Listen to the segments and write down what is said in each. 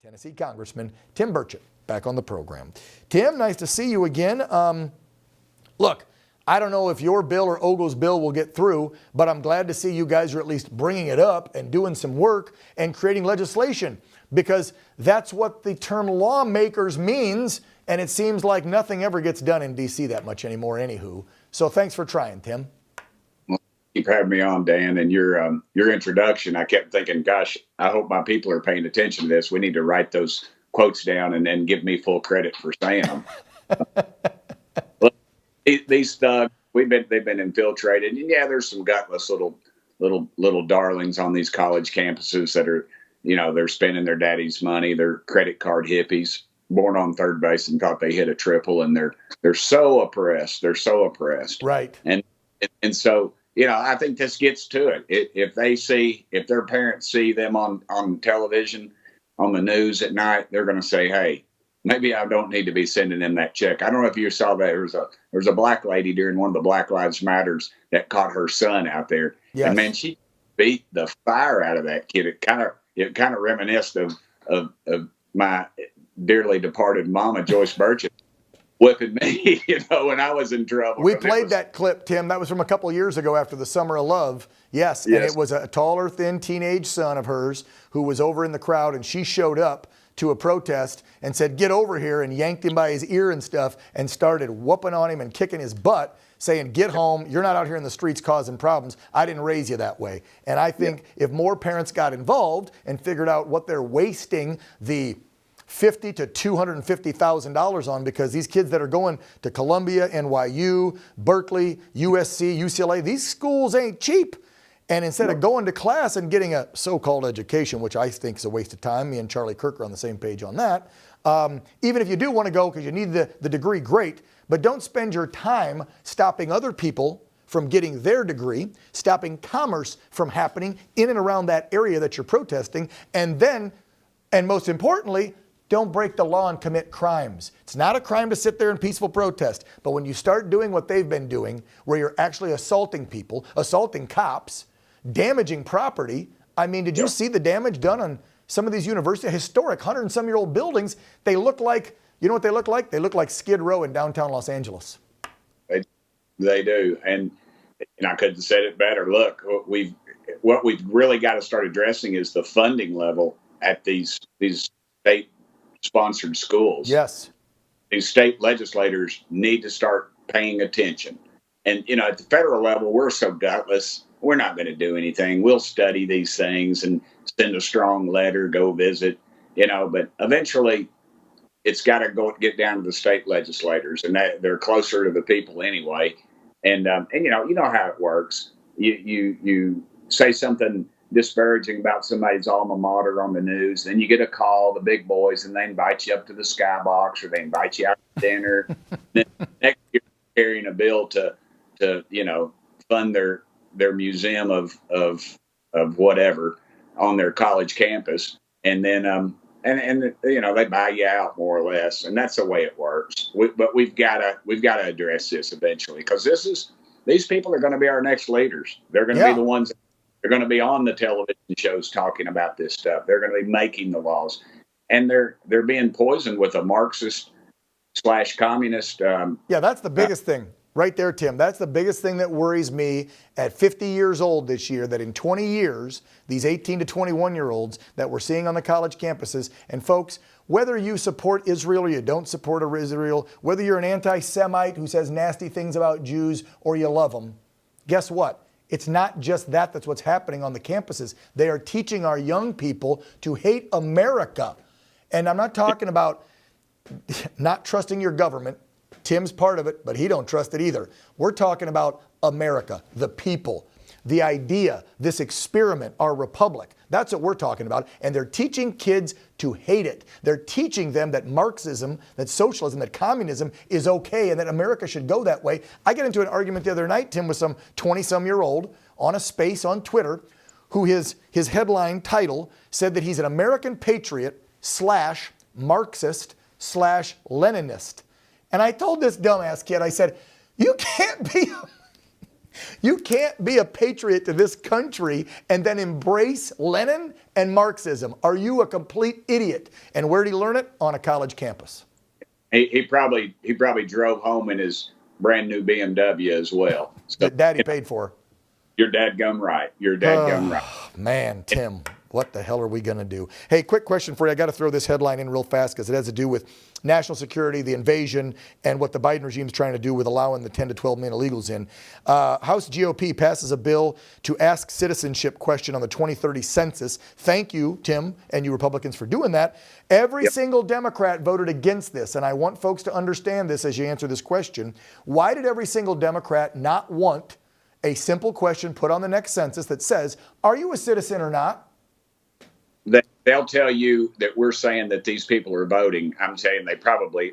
Tennessee Congressman Tim Burchett back on the program. Tim, nice to see you again. Look, I don't know if your bill or Ogle's bill will get through, but I'm glad to see you guys are at least bringing it up and doing some work and creating legislation, because that's what the term lawmakers means, and it seems like nothing ever gets done in D.C. that much anymore anywho. So thanks for trying, Tim. Well, keep having me on, Dan, and your introduction, I kept thinking, gosh, I hope my people are paying attention to this. We need to write those quotes down and then give me full credit for saying them. Look, these thugs, they've been infiltrated, and yeah, there's some gutless little darlings on these college campuses that are, they're spending their daddy's money. They're credit card hippies, born on third base and thought they hit a triple, and they're so oppressed. They're so oppressed. Right. And so, I think this gets to it. If their parents see them on television, on the news at night, they're going to say, hey, maybe I don't need to be sending them that check. I don't know if you saw that. There was a black lady during one of the Black Lives Matters that caught her son out there. Yes. And man, she beat the fire out of that kid. It kind of reminisced of my dearly departed mama, Joyce Burchett, whipping me, when I was in trouble. We played that clip, Tim. That was from a couple of years ago after the Summer of Love. Yes. And it was a taller, thin teenage son of hers who was over in the crowd, and she showed up to a protest and said, get over here, and yanked him by his ear and stuff and started whooping on him and kicking his butt, saying, get home. You're not out here in the streets causing problems. I didn't raise you that way. And I think if more parents got involved and figured out what they're wasting the $50,000 to $250,000 on, because these kids that are going to Columbia, NYU, Berkeley, USC, UCLA, these schools ain't cheap. And instead of going to class and getting a so-called education, which I think is a waste of time, me and Charlie Kirk are on the same page on that. Even if you do want to go because you need the degree, great, but don't spend your time stopping other people from getting their degree, stopping commerce from happening in and around that area that you're protesting, and then, and most importantly, don't break the law and commit crimes. It's not a crime to sit there in peaceful protest, but when you start doing what they've been doing, where you're actually assaulting people, assaulting cops, damaging property. I mean, did you see the damage done on some of these universities, historic 100-and-some-year-old buildings? They look like, you know what they look like? They look like Skid Row in downtown Los Angeles. They do. And I couldn't have said it better. Look, what we've really got to start addressing is the funding level at these state-sponsored schools. Yes. These state legislators need to start paying attention. And, at the federal level, we're so gutless. We're not going to do anything. We'll study these things and send a strong letter, go visit, but eventually it's got to get down to the state legislators, and they're closer to the people anyway. And you know how it works. You say something disparaging about somebody's alma mater on the news, then you get a call, the big boys, and they invite you up to the skybox, or they invite you out to dinner. Then next year, carrying a bill to fund their museum of whatever on their college campus, and then they buy you out more or less, and that's the way it works. But we've got to address this eventually, because these people are going to be our next leaders. They're going to be the ones. They're going to be on the television shows talking about this stuff. They're going to be making the laws, and they're being poisoned with a Marxist/communist. That's the biggest thing. Right there, Tim. That's the biggest thing that worries me at 50 years old this year, that in 20 years, these 18 to 21-year-olds that we're seeing on the college campuses, and folks, whether you support Israel or you don't support Israel, whether you're an anti-Semite who says nasty things about Jews or you love them, guess what? It's not just that's what's happening on the campuses. They are teaching our young people to hate America. And I'm not talking about not trusting your government. Tim's part of it, but he don't trust it either. We're talking about America, the people, the idea, this experiment, our republic. That's what we're talking about. And they're teaching kids to hate it. They're teaching them that Marxism, that socialism, that communism is okay, and that America should go that way. I get into an argument the other night, Tim, with some 20-some-year-old on a space on Twitter, who his headline title said that he's an American patriot / Marxist / Leninist. And I told this dumbass kid, I said, you can't be You can't be a patriot to this country and then embrace Lenin and Marxism. Are you a complete idiot? And where did he learn it? On a college campus. He probably drove home in his brand new BMW as well. So, That Daddy paid for. You're dadgum right. You're dadgum right. Man, Tim, what the hell are we going to do? Hey, quick question for you. I got to throw this headline in real fast because it has to do with national security, the invasion, and what the Biden regime is trying to do with allowing the 10 to 12 million illegals in. House GOP passes a bill to ask citizenship question on the 2030 census. Thank you, Tim, and you Republicans for doing that. Every single Democrat voted against this, and I want folks to understand this as you answer this question. Why did every single Democrat not want a simple question put on the next census that says, are you a citizen or not? They'll tell you that we're saying that these people are voting. I'm saying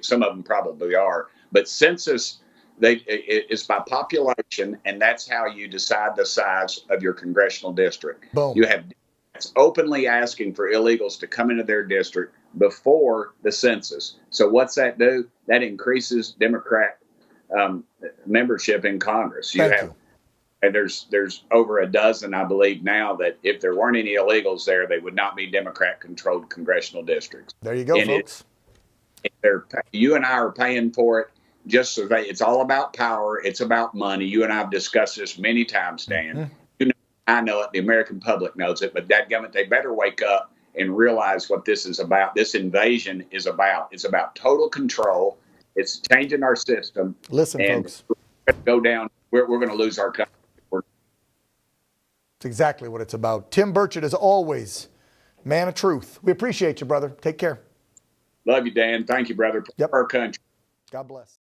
some of them probably are. But census, it's by population, and that's how you decide the size of your congressional district. Boom. You have Democrats openly asking for illegals to come into their district before the census. So what's that do? That increases Democrat membership in Congress. And there's over a dozen, I believe, now that if there weren't any illegals there, they would not be Democrat-controlled congressional districts. There you go, folks. You and I are paying for it. Just so it's all about power. It's about money. You and I have discussed this many times, Dan. Mm-hmm. You know, I know it. The American public knows it. But dadgummit, they better wake up and realize what this is about. This invasion is about. It's about total control. It's changing our system. Listen, folks. We're going to go down. We're going to lose our country. It's exactly what it's about. Tim Burchett, as always, man of truth. We appreciate you, brother. Take care. Love you, Dan. Thank you, brother. Yep. Our country. God bless.